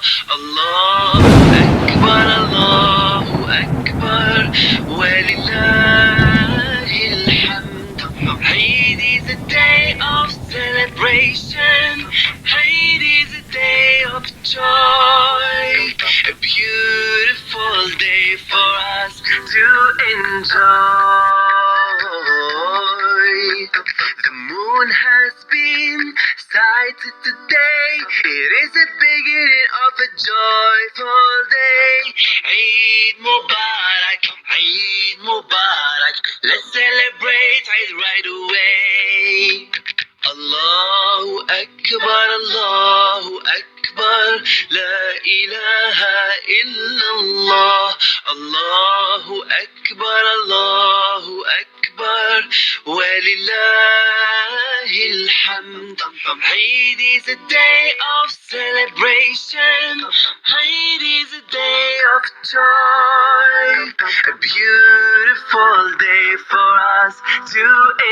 Allahu Akbar, Allahu Akbar, walillahil hamd. Eid is a day of celebration. Eid is a day of joy. A beautiful day for us to enjoy. The moon has been sighted today. It is the beginning of a joyful day. Eid Mubarak, Eid Mubarak. Let's celebrate Eid right away. Allahu Akbar, Allahu Akbar, La ilaha illallah. Allahu Akbar, Allahu Akbar, walillahil hamd. Eid is a day of celebration. Eid is a day of joy. A beautiful day for us to enjoy.